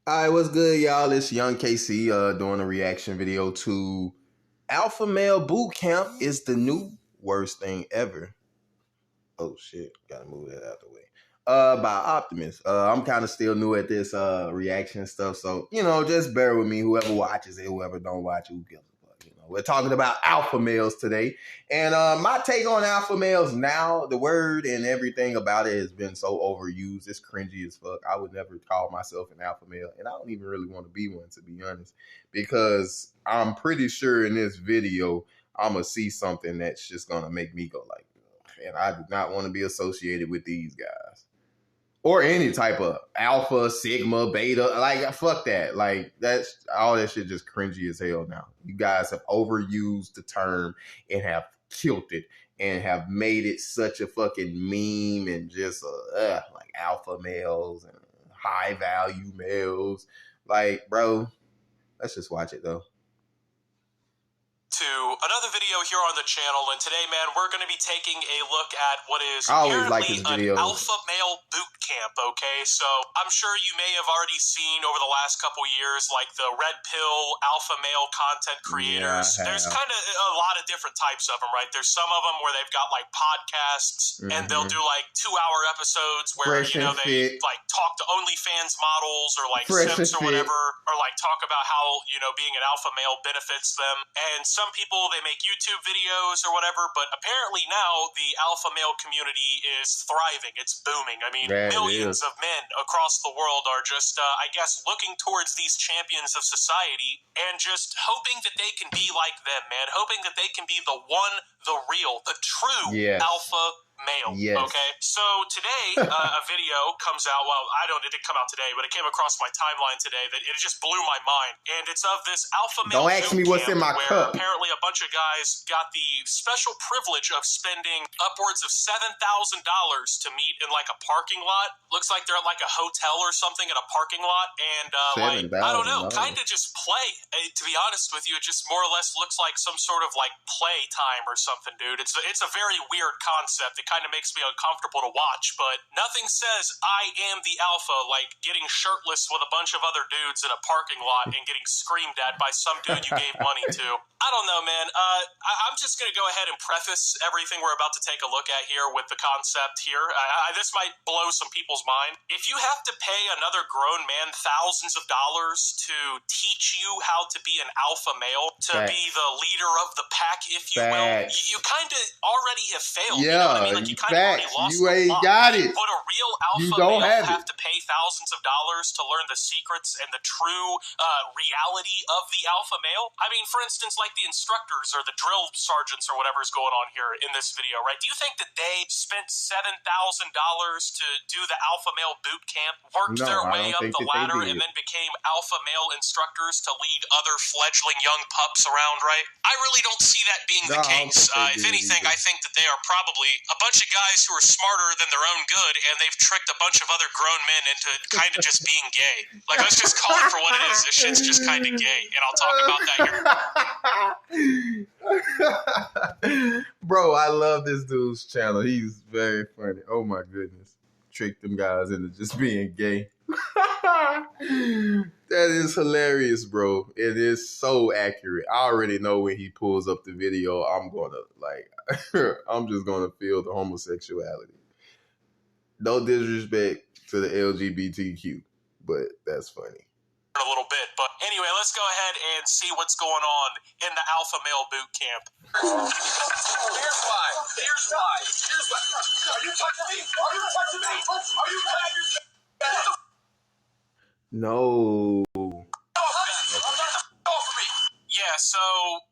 Alright, what's good, y'all? It's Young KC doing a reaction video to Alpha Male Boot Camp is the new worst thing ever. Oh shit, gotta move that out of the way. By Optimus. I'm kind of still new at this reaction stuff, so just bear with me. Whoever watches it, whoever don't watch it, who gives a fuck? We're talking about alpha males today, and my take on alpha males now, the word and everything about it has been so overused. It's cringy as fuck. I would never call myself an alpha male, and I don't even really want to be one, to be honest, because I'm pretty sure in this video I'm gonna see something that's just gonna make me go like, and I do not want to be associated with these guys. Or any type of alpha, sigma, beta. Like, fuck that. Like, that's all that shit just cringy as hell now. You guys have overused the term and have killed it and have made it such a fucking meme and just like alpha males and high value males. Like, bro, let's just watch it though. To another video here on the channel, and today, man, we're going to be taking a look at what is apparently an alpha male boot camp, okay? So I'm sure you may have already seen over the last couple years, like the red pill alpha male content creators. There's kind of a lot of different types of them, right? There's some of them where they've got like podcasts, and they'll do like 2-hour episodes where, they like talk to OnlyFans models or like Sims or whatever, or like talk about how, being an alpha male benefits them. And some people, they make YouTube videos or whatever, but apparently now the alpha male community is thriving. It's booming. I mean, millions of men across the world are just, I guess, looking towards these champions of society and just hoping that they can be like them, man. Hoping that they can be the one, the real, the true alpha male. Okay, so today a video comes out. Well, it didn't come out today, but it came across my timeline today that it just blew my mind, and it's of this alpha male. Don't ask me what's in my cup. Apparently a bunch of guys got the special privilege of spending upwards of $7,000 to meet in like a parking lot. Looks like they're at like a hotel or something in a parking lot, and I don't know, kind of just play. To be honest with you, it just more or less looks like some sort of like play time or something, dude. It's a very weird concept. It kind of makes me uncomfortable to watch, but nothing says I am the alpha like getting shirtless with a bunch of other dudes in a parking lot and getting screamed at by some dude you gave money to. I don't know, man. I'm just going to go ahead and preface everything we're about to take a look at here with the concept here. This might blow some people's mind. If you have to pay another grown man thousands of dollars to teach you how to be an alpha male, to be the leader of the pack, if you will, you kind of already have failed. You know what I mean? Like, you kind of already lost. You ain't got it. But a real alpha male have to pay thousands of dollars to learn the secrets and the true reality of the alpha male. I mean, for instance, like the instructors or the drill sergeants or whatever is going on here in this video, right? Do you think that they spent $7,000 to do the alpha male boot camp, worked their way up the ladder, and then became alpha male instructors to lead other fledgling young pups around, right? I really don't see that being the case. If anything, I think that they are probably a bunch of guys who are smarter than their own good, and they've tricked a bunch of other grown men into kind of just being gay. Like, let's just call it for what it is. This shit's just kind of gay, and I'll talk about that here. Bro, I love this dude's channel. He's very funny. Oh my goodness. Tricked them guys into just being gay. That is hilarious, bro. It is so accurate. I already know when he pulls up the video, I'm gonna I'm just gonna feel the homosexuality. No disrespect to the LGBTQ, but that's funny. A little bit, but anyway, let's go ahead and see what's going on in the alpha male boot camp. Here's why. Are you touching me? Are you touching me? No. Yeah, so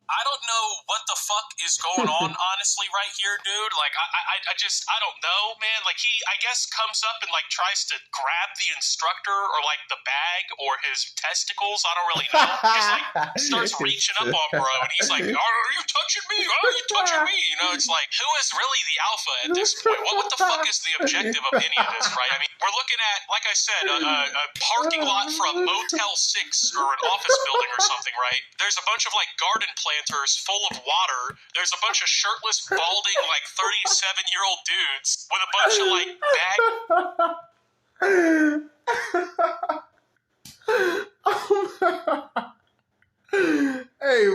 I don't know what the fuck is going on, honestly, right here, dude. Like, I don't know, man. Like, he, I guess, comes up and, like, tries to grab the instructor or, like, the bag or his testicles. I don't really know. He's, like, starts reaching up on bro, and he's like, are you touching me? Are you touching me? You know, it's like, who is really the alpha at this point? What the fuck is the objective of any of this, right? I mean, we're looking at, like I said, a parking lot for a Motel 6 or an office building or something, right? There's a bunch of, like, garden planters full of water. There's a bunch of shirtless, balding, like, 37-year-old dudes with a bunch of, like, bag...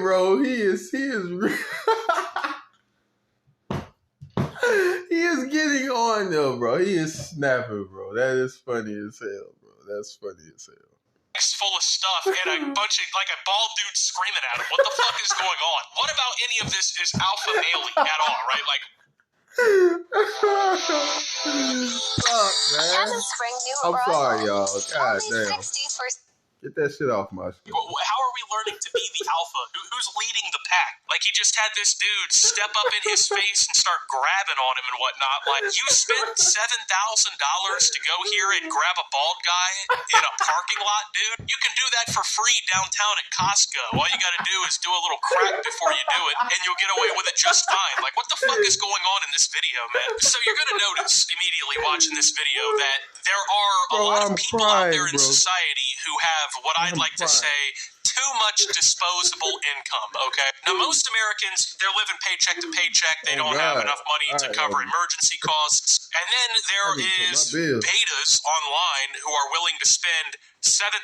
bro, he is he is getting on though, bro. He is snapping, bro. That is funny as hell, bro. That's funny as hell. Full of stuff and a bunch of like a bald dude screaming at him. What the fuck is going on? What about any of this is alpha male at all, right? Like, fuck, man. I'm sorry, y'all. God damn. Get that shit off my screen. How are we learning to be the alpha? Who's leading the pack? Like, he just had this dude step up in his face and start grabbing on him and whatnot. Like, you spent $7,000 to go here and grab a bald guy in a parking lot, dude? You can do that for free downtown at Costco. All you gotta do is do a little crack before you do it, and you'll get away with it just fine. Like, what the fuck is going on in this video, man? So you're gonna notice immediately watching this video that there are a lot of people out there in society who have what I'd like to say too much disposable income, okay? Now, most Americans, they're living paycheck to paycheck. They don't have enough money to cover emergency costs. And then there is betas online who are willing to spend $7,000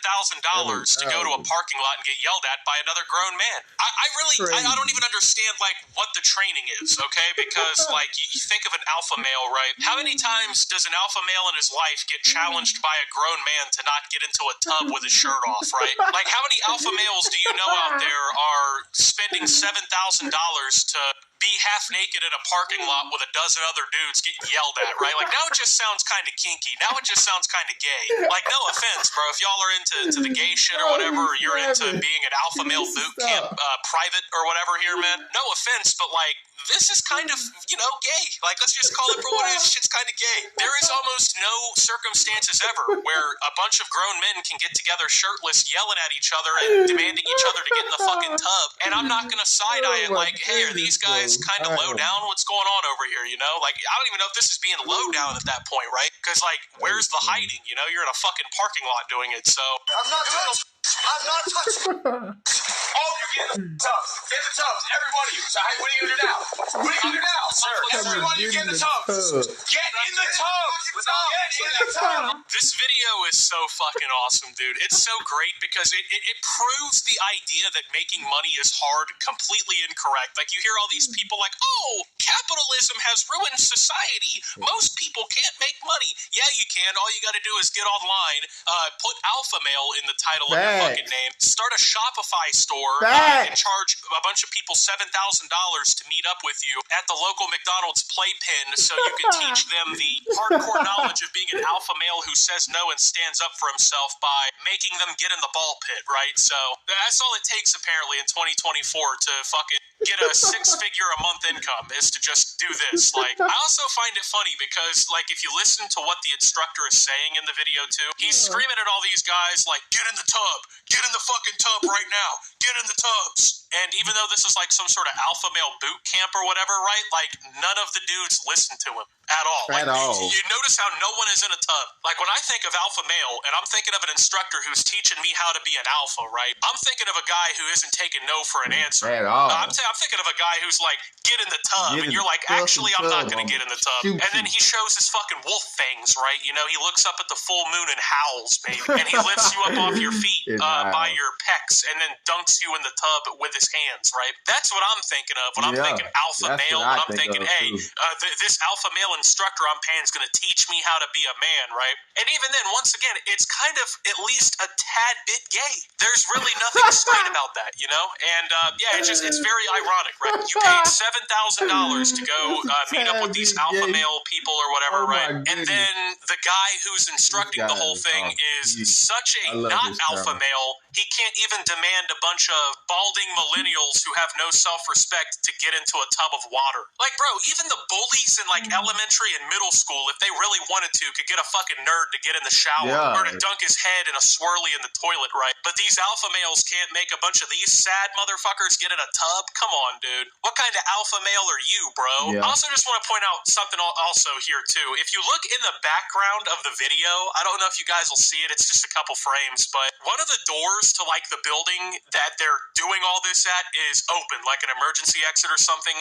to go to a parking lot and get yelled at by another grown man. I don't even understand, like, what the training is, okay? Because, like, you think of an alpha male, right? How many times does an alpha male in his life get challenged by a grown man to not get into a tub with his shirt off, right? Like, how many alpha males do you know out there are spending $7,000 to be half naked in a parking lot with a dozen other dudes getting yelled at, right? Like, now it just sounds kind of kinky. Now it just sounds kind of gay. Like, no offense, bro. If y'all are into the gay shit or whatever, or you're into being an alpha male boot camp private or whatever here, man, no offense, but, like, this is kind of, you know, gay. Like, let's just call it for what it is. Shit's kind of gay. There is almost no circumstances ever where a bunch of grown men can get together shirtless, yelling at each other and demanding each other to get in the fucking tub. And I'm not going to side-eye it like, hey, are these guys kind of low down? What's going on over here, you know? Like, I don't even know if this is being low down at that point, right? Because, like, where's the hiding, you know? You're in a fucking parking lot doing it, so... I'm not touching. All of you get in the tubs. Get in the tubs, every one of you. So, what are you going to do now? What are you going to do now, sir? Every one of you get in the tubs. Get in the tubs. Get in the tubs. This video is so fucking awesome, dude. It's so great because it proves the idea that making money is hard completely incorrect. Like, you hear all these people like, oh, capitalism has ruined society. Most people can't make money. Yeah, you can. All you got to do is get online, put alpha male in the title of your fucking name, start a Shopify store, and charge a bunch of people $7,000 to meet up with you at the local McDonald's playpen so you can teach them the hardcore knowledge of being an alpha male who says no and stands up for himself by making them get in the ball pit, right? So that's all it takes apparently in 2024 to fucking get a six-figure-a-month income is to just do this. Like, I also find it funny because, like, if you listen to what the instructor is saying in the video too, he's screaming at all these guys like, get in the tub, get in the fucking tub right now, get in the tubs. And even though this is like some sort of alpha male boot camp or whatever, right? Like, none of the dudes listen to him at all. Like, you notice how no one is in a tub. Like, when I think of alpha male, and I'm thinking of an instructor who's teaching me how to be an alpha, right? I'm thinking of a guy who isn't taking no for an answer. At all. I'm thinking of a guy who's like, get in the tub. And you're like, actually, I'm not going to get in the tub. And then he shows his fucking wolf fangs, right? You know, he looks up at the full moon and howls, baby. And he lifts you up off your feet by your pecs and then dunks you in the tub with his hands, right? That's what I'm thinking of when I'm thinking alpha male. When I'm thinking, hey, this alpha male instructor I'm paying is going to teach me how to be a man, right? And even then, once again, it's kind of at least a tad bit gay. There's really nothing slight about that, you know? And yeah, it's very ironic, right? You paid $7,000 to go meet up with these alpha male people or whatever, right? And then the guy who's instructing the whole thing is such a not alpha male, he can't even demand a bunch of balding millennials who have no self-respect to get into a tub of water. Like, bro, even the bullies in, like, elementary and middle school, if they really wanted to, could get a fucking nerd to get in the shower or to dunk his head in a swirly in the toilet, right? But these alpha males can't make a bunch of these sad motherfuckers get in a tub? Come on, dude. What kind of alpha male are you, bro? I also just want to point out something also here, too. If you look in the background of the video, I don't know if you guys will see it, it's just a couple frames, but one of the doors entrance to like the building that they're doing all this at is open, like an emergency exit or something,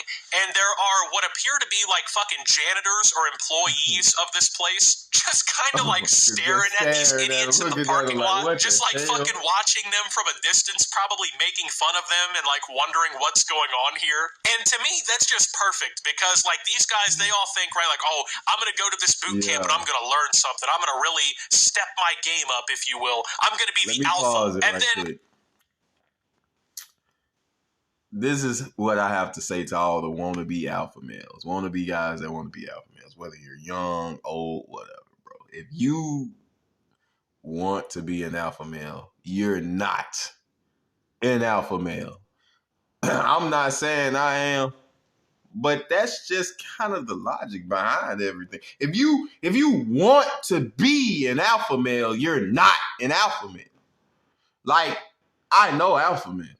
and there are what appear to be like fucking janitors or employees of this place just kind of like staring at these idiots in the parking lot, just like fucking watching them from a distance, probably making fun of them and like wondering what's going on here. And to me, that's just perfect because like these guys, they all think, right, like, oh, I'm going to go to this boot camp and I'm going to learn something. I'm going to really step my game up, if you will. I'm going to be the alpha. And then quick. This is what I have to say to all the wannabe alpha males, wannabe guys that want to be alpha males, whether you're young, old, whatever, bro. If you want to be an alpha male, you're not an alpha male. I'm not saying I am, but that's just kind of the logic behind everything. If you want to be an alpha male, you're not an alpha male. Like, I know alpha males.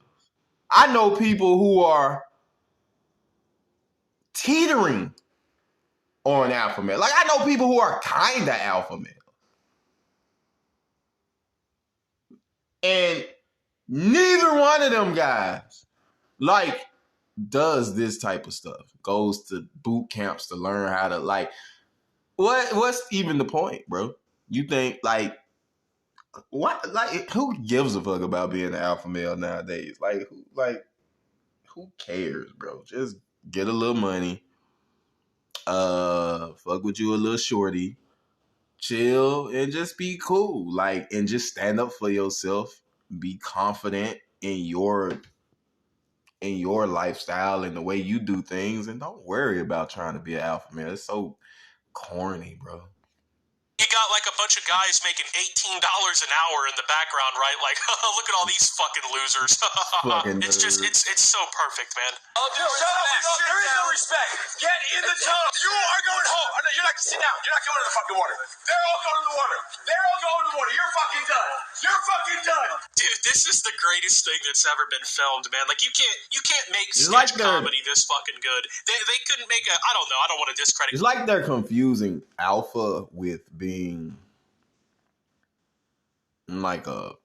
I know people who are teetering on alpha male. Like, I know people who are kind of alpha male. And neither one of them guys, like, does this type of stuff. Goes to boot camps to learn how to, like, what's even the point, bro? You think, like, what? Like, who gives a fuck about being an alpha male nowadays? Who cares, bro? Just get a little money. Fuck with you a little shorty. Chill and just be cool. Like, and just stand up for yourself. Be confident in your lifestyle and the way you do things, and don't worry about trying to be an alpha male. It's so corny, bro. You got like a bunch of guys making $18 an hour in the background, right? Like, look at all these fucking losers. It's just, it's so perfect, man. Oh, dude, shut up. There is no respect. Get in the tub. You are going home. No, you're not. Sit down. You're not going to the fucking water. They're all going to the water. They're all going to the water. You're fucking done. You're fucking done. Dude, this is the greatest thing that's ever been filmed, man. Like, you can't make sketch comedy this fucking good. They couldn't make I don't know. I don't want to discredit. It's like they're confusing alpha with being like a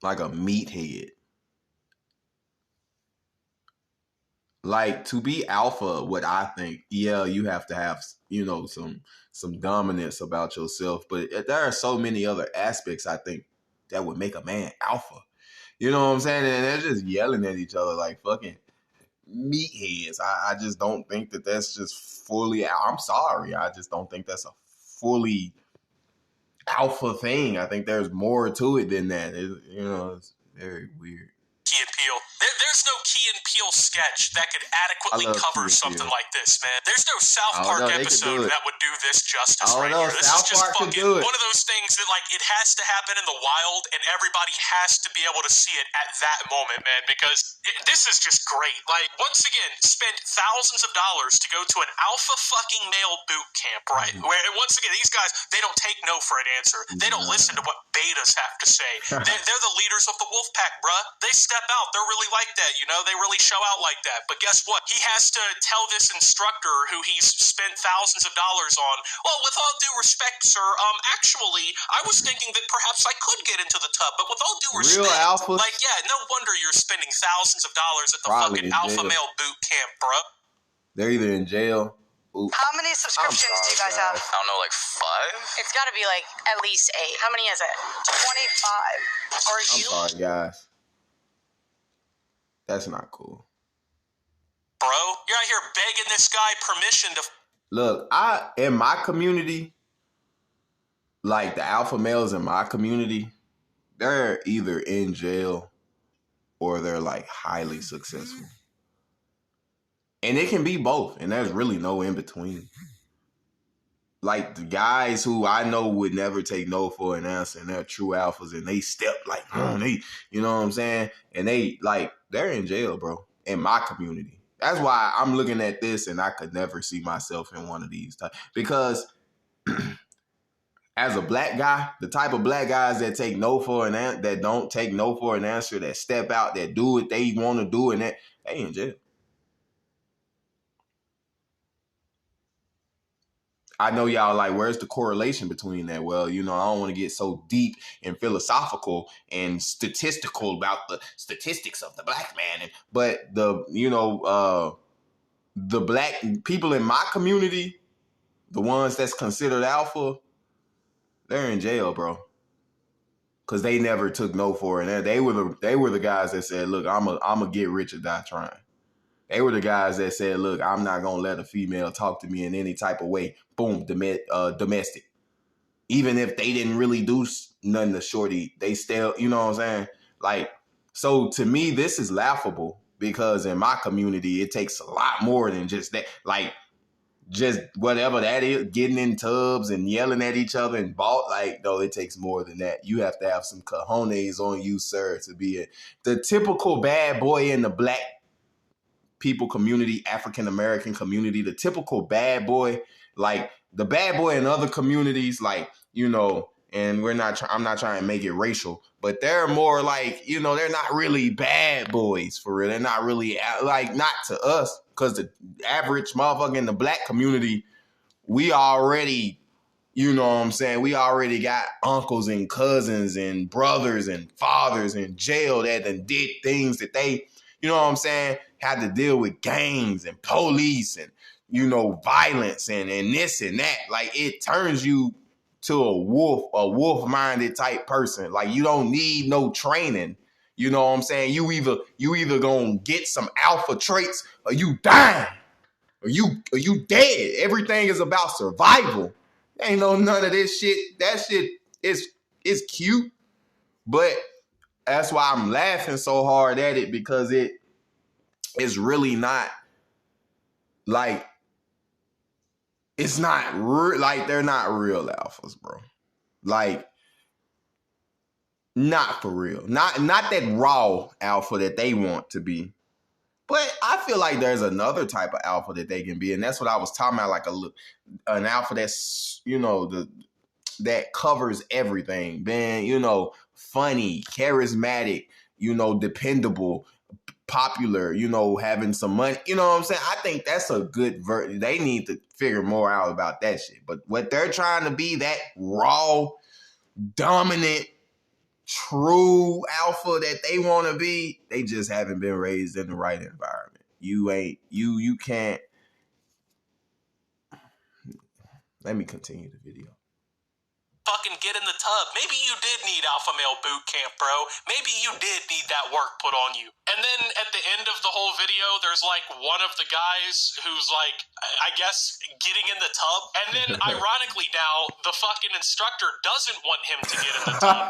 meathead. Like, to be alpha, what I think, yeah, you have to have, you know, some dominance about yourself, but there are so many other aspects, I think, that would make a man alpha. You know what I'm saying? And they're just yelling at each other like fucking meatheads. I just don't think that that's just fully, I'm sorry, I just don't think that's a fully alpha thing. I think there's more to it than that. It's very weird. Key and Peele. There's no Key and Peele sketch that could adequately cover something like this, man. There's no South Park episode that would do this justice right here. This is just fucking one of those things that, like, it has to happen in the wild, and everybody has to be able to see it at that moment, man, because this is just great. Like, once again, spent thousands of dollars to go to an alpha fucking male boot camp, right? Where, once again, these guys, they don't take no for an answer. They don't listen to what betas have to say. They're the leaders of the wolf pack, bruh. They step out. They're really like that, you know? They really show out like that. But guess what? He has to tell this instructor who he's spent thousands of dollars on, well, with all due respect, sir, actually, I was thinking that perhaps I could get into the tub, but with all due respect, real alphas, like, yeah, no wonder you're spending thousands of dollars at the fucking alpha male boot camp, bruh. They're either in jail. Ooh. How many subscriptions do you guys have? I don't know, like 5? It's got to be like at least 8. How many is it? 25. Or I'm sorry, guys. That's not cool. Bro, you're out here begging this guy permission to... Look, in my community, like the alpha males in my community, they're either in jail or they're like highly successful. And it can be both, and there's really no in between. Like, the guys who I know would never take no for an answer, and they're true alphas, and they step like, you know what I'm saying? And they, like, they're in jail, bro, in my community. That's why I'm looking at this, and I could never see myself in one of these types. Because as a black guy, the type of black guys that take no for an answer, that don't take no for an answer, that step out, that do what they want to do, and that, they in jail. I know y'all like, where's the correlation between that? Well, you know, I don't want to get so deep and philosophical and statistical about the statistics of the black man. But the black people in my community, the ones that's considered alpha, they're in jail, bro. Because they never took no for it. They were the guys that said, look, I'm a get rich or die trying. They were the guys that said, look, I'm not going to let a female talk to me in any type of way. Boom, domestic. Even if they didn't really do nothing to shorty, they still, you know what I'm saying? Like, so to me, this is laughable because in my community, it takes a lot more than just that. Like, just whatever that is, getting in tubs and yelling at each other and no, it takes more than that. You have to have some cojones on you, sir, to be the typical bad boy in the black people community, African American community, the typical bad boy, like the bad boy in other communities, like, you know, and I'm not trying to make it racial, but they're more like, you know, they're not really bad boys for real. They're not really like, not to us, because the average motherfucker in the black community, we already, you know what I'm saying? We already got uncles and cousins and brothers and fathers in jail that done did things that they, you know what I'm saying, had to deal with gangs and police and, you know, violence and this and that. Like, it turns you to a wolf-minded type person. Like, you don't need no training. You know what I'm saying? You either gonna get some alpha traits or you dying. Or you dead. Everything is about survival. Ain't no none of this shit. That shit is cute. But that's why I'm laughing so hard at it, because it's really not like, it's not like, they're not real alphas, bro. Like, not for real. Not that raw alpha that they want to be. But I feel like there's another type of alpha that they can be, and that's what I was talking about, like an alpha that's, you know, that covers everything, man. You know, funny, charismatic, you know, dependable, popular, you know, having some money. You know what I'm saying? I think that's a good they need to figure more out about that shit. But what they're trying to be, that raw, dominant, true alpha that they want to be, they just haven't been raised in the right environment. You can't. Let me continue the video. Fucking get in the tub. Maybe you did need alpha male boot camp, bro. Maybe you did need that work put on you. And then at the end of the whole video, there's like one of the guys who's like, I guess, getting in the tub. And then ironically now, the fucking instructor doesn't want him to get in the tub.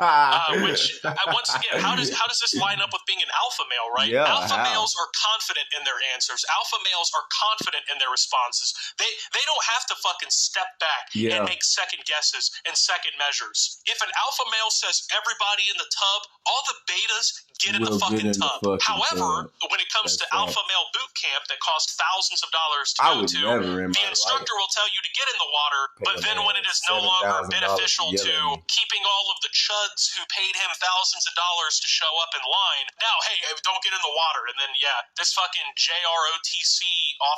Which, once again, how does this line up with being an alpha male, right? Yeah, alpha males are confident in their answers. Alpha males are confident in their responses. They don't have to fucking step back and make second guesses and second measures. If an alpha male says everybody in the tub, all the betas get in the fucking tub. However, when it comes to alpha male boot camp that costs thousands of dollars to go to, the instructor will tell you to get in the water, but then when it is no longer beneficial to keeping all of the chuds who paid him thousands of dollars to show up in line, now, hey, don't get in the water. And then, yeah, this fucking JROTC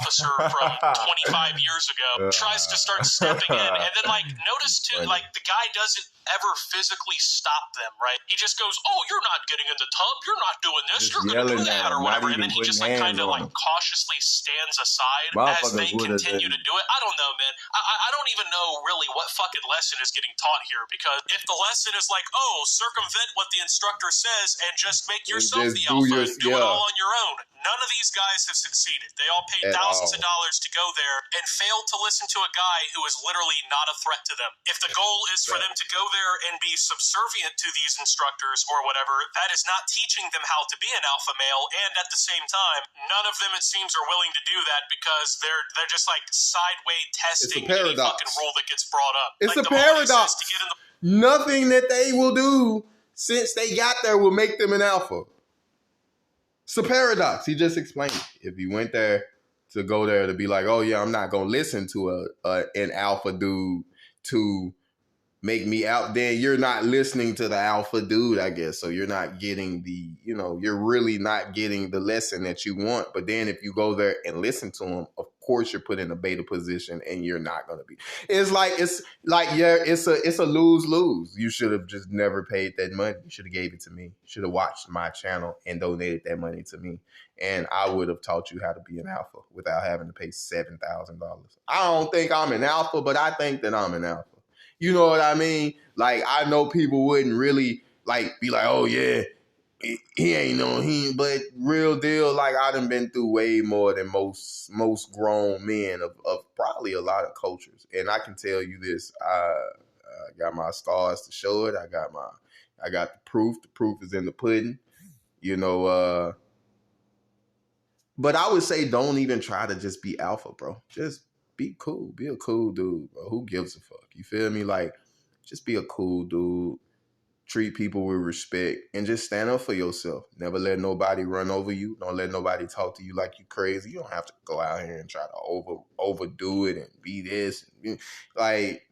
officer from 25 years ago tries to start stepping in. And then, like, notice too, like, the guy doesn't ever physically stop them, right? He just goes, oh, you're not getting in the tub, you're not doing this, you're going to do that, or whatever. And then he just like kind of like cautiously stands aside as they continue to do it. I don't know, man. I don't even know really what fucking lesson is getting taught here, because if the lesson is like, oh, circumvent what the instructor says and just make yourself the alpha and do it all on your own, none of these guys have succeeded. They all paid thousands of dollars to go there and failed to listen to a guy who is literally not a threat to them. If the goal is for them to go there and be subservient to these instructors or whatever, that is not teaching them how to be an alpha male. And at the same time, none of them, it seems, are willing to do that, because they're just like sideways testing any fucking rule that gets brought up. It's like a paradox. Nothing that they will do since they got there will make them an alpha. It's a paradox. He just explained it. If you went there to go there to be like, oh yeah, I'm not gonna listen to an alpha dude to make me out, then you're not listening to the alpha dude, I guess. So you're not getting the, you know, you're really not getting the lesson that you want. But then if you go there and listen to him, of course you're put in a beta position and you're not going to be. It's a lose-lose. You should have just never paid that money. You should have gave it to me. You should have watched my channel and donated that money to me. And I would have taught you how to be an alpha without having to pay $7,000. I don't think I'm an alpha, but I think that I'm an alpha. You know what I mean? Like, I know people wouldn't really like be like, oh yeah, he ain't no he, but real deal, like I done been through way more than most grown men of probably a lot of cultures. And I can tell you this, I got my scars to show it. I got the proof. The proof is in the pudding, you know. But I would say don't even try to just be alpha, bro. Just be cool. Be a cool dude, bro. Who gives a fuck? You feel me? Like, just be a cool dude. Treat people with respect and just stand up for yourself. Never let nobody run over you. Don't let nobody talk to you like you crazy. You don't have to go out here and try to overdo it and be this. Like,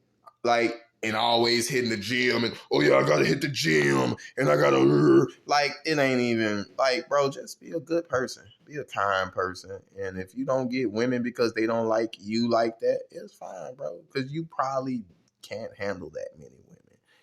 and always hitting the gym and, oh yeah, I gotta hit the gym and I gotta, like, it ain't even, like, bro, just be a good person. Be a kind person. And if you don't get women because they don't like you like that, it's fine, bro. Because you probably can't handle that many women.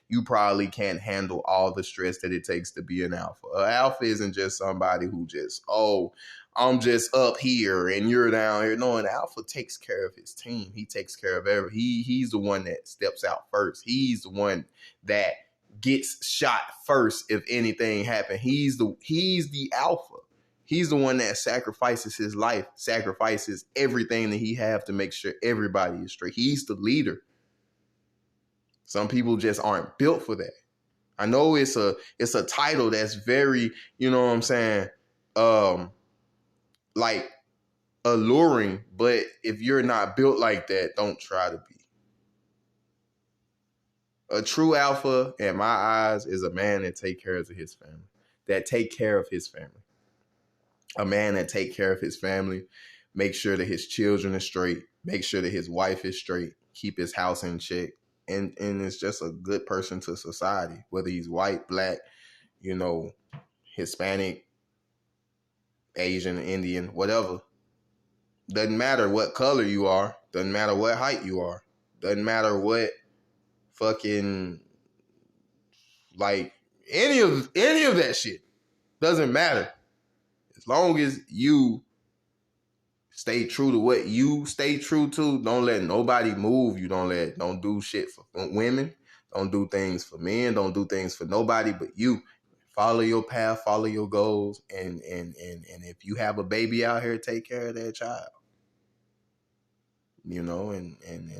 You probably can't handle all the stress that it takes to be an alpha. An alpha isn't just somebody who just, oh, I'm just up here and you're down here. No, an alpha takes care of his team. He takes care of he's the one that steps out first. He's the one that gets shot first if anything happens. He's the alpha. He's the one that sacrifices his life, sacrifices everything that he have to make sure everybody is straight. He's the leader. Some people just aren't built for that. I know it's a title that's very, you know what I'm saying, like alluring, but if you're not built like that, don't try to be. A true alpha, in my eyes, is a man that take care of his family. A man that take care of his family, make sure that his children are straight, make sure that his wife is straight, keep his house in check. And it's just a good person to society, whether he's white, black, you know, Hispanic, Asian, Indian, whatever. Doesn't matter what color you are. Doesn't matter what height you are. Doesn't matter what fucking, like, any of that shit. Doesn't matter. As long as you stay true to what you stay true to. Don't let nobody move you. Don't do shit for women. Don't do things for men. Don't do things for nobody but you. Follow your path, follow your goals, and if you have a baby out here, take care of that child. You know, and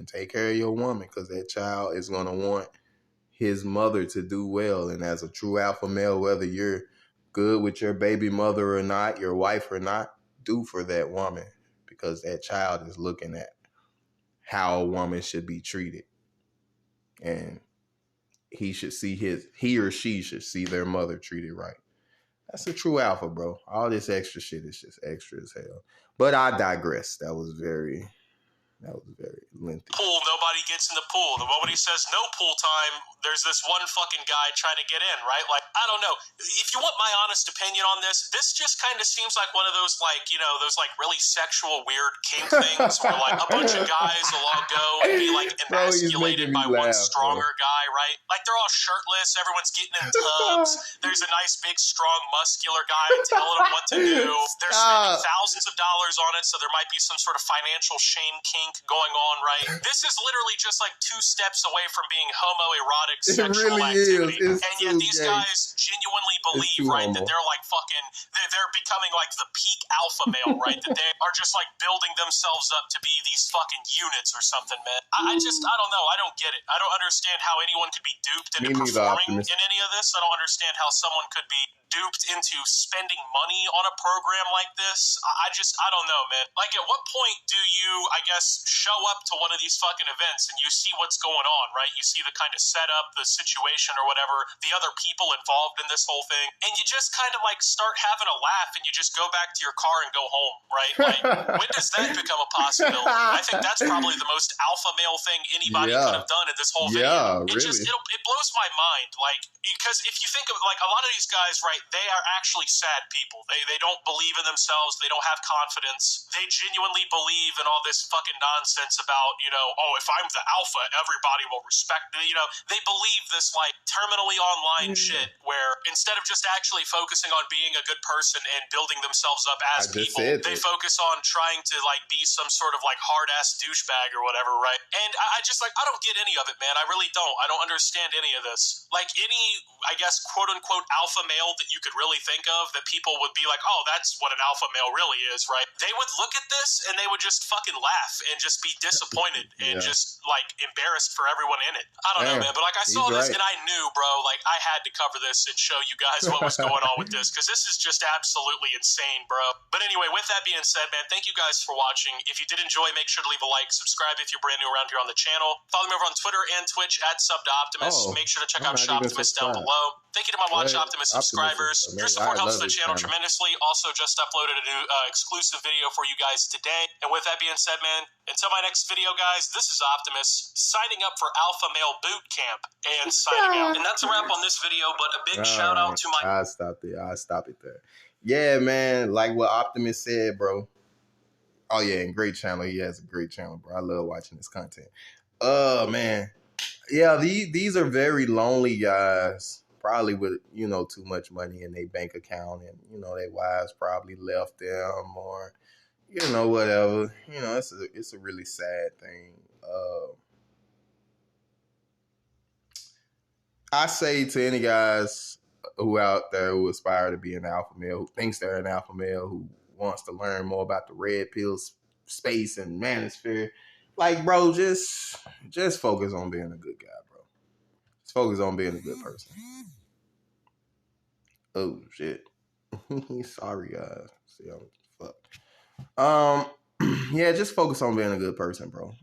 take care of your woman, because that child is gonna want his mother to do well. And as a true alpha male, whether you're good with your baby mother or not, your wife or not, do for that woman. Because that child is looking at how a woman should be treated. And he or she should see their mother treated right. That's a true alpha, bro. All this extra shit is just extra as hell. But I digress. That was very lengthy. Pool, nobody gets in the pool. The moment he says no pool time, there's this one fucking guy trying to get in, right? Like, I don't know. If you want my honest opinion on this just kind of seems like one of those, like, you know, those like really sexual weird kink things where like a bunch of guys will all go and be like emasculated by one stronger guy, right? Like, they're all shirtless, everyone's getting in tubs. There's a nice big strong muscular guy telling them what to do. They're spending thousands of dollars on it, so there might be some sort of financial shame kink going on, right? This is literally just like 2 steps away from being homoerotic sexual activity. And yet these guys genuinely believe, right, that they're like fucking, they're becoming like the peak alpha male, right? That they are just like building themselves up to be these fucking units or something, man. I don't know. I don't get it. I don't understand how anyone could be duped into performing in any of this. I don't understand how someone could be duped into spending money on a program like this. I don't know, man. Like, at what point do you, I guess, show up to one of these fucking events and you see what's going on, right? You see the kind of setup, the situation or whatever, the other people involved in this whole thing, and you just kind of like start having a laugh and you just go back to your car and go home, right? Like, when does that become a possibility? I think that's probably the most alpha male thing anybody could have done in this whole video. It really. It blows my mind, like, because if you think of, like, a lot of these guys, right, they are actually sad people. They don't believe in themselves. They don't have confidence. They genuinely believe in all this fucking nonsense about, you know, oh, if I'm the alpha, everybody will respect me. You know, they believe this, like, terminally online shit where instead of just actually focusing on being a good person and building themselves up as people, they focus on trying to, like, be some sort of, like, hard-ass douchebag or whatever, right? And I just, like, I don't get any of it, man. I really don't. I don't understand any of this. Like, any, I guess, quote-unquote alpha male that you could really think of that people would be like, oh, that's what an alpha male really is, right? They would look at this and they would just fucking laugh and just be disappointed and just, like, embarrassed for everyone in it. I don't know, man. But, like, I saw this and I knew, bro, like, I had to cover this and show you guys what was going on with this, because this is just absolutely insane, bro. But anyway, with that being said, man, thank you guys for watching. If you did enjoy, make sure to leave a like, subscribe if you're brand new around here on the channel. Follow me over on Twitter and Twitch at SubToOptimus. Make sure to check out Shoptimus down below. Thank you to my Watch Optimus subscribers. Your support helps the channel tremendously. Also, just uploaded a new exclusive video for you guys today. And with that being said, man, until my next video, guys, this is Optimus signing up for Alpha Male Boot Camp and signing out. And that's a wrap on this video, but a big shout out to my... I'll stop it there. Yeah, man, like what Optimus said, bro. Oh, yeah, and great channel. He has a great channel, bro. I love watching his content. Man. Yeah, these are very lonely guys, probably with, you know, too much money in their bank account, and, you know, their wives probably left them, or, you know, whatever. You know, it's a really sad thing. I say to any guys who out there who aspire to be an alpha male, who thinks they're an alpha male, who wants to learn more about the red pill space and manosphere, like, bro, just focus on being a good guy, bro. Just focus on being a good person. Oh shit. Sorry, guys. See, I'm fucked. Yeah, just focus on being a good person, bro.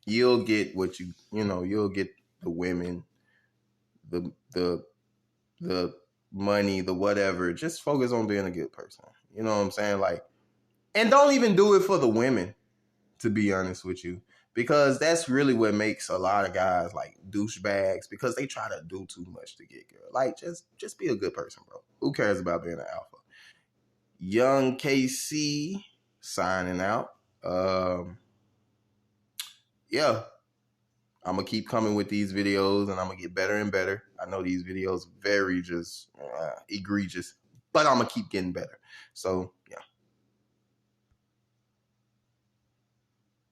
You'll get what you know, you'll get the women, the money, the whatever. Just focus on being a good person. You know what I'm saying? Like, and don't even do it for the women, to be honest with you, because that's really what makes a lot of guys like douchebags, because they try to do too much to get girl. Like, just be a good person, bro. Who cares about being an alpha? Young KC signing out. Yeah, I'm gonna keep coming with these videos, and I'm gonna get better and better. I know these videos very just egregious, but I'm gonna keep getting better. So yeah.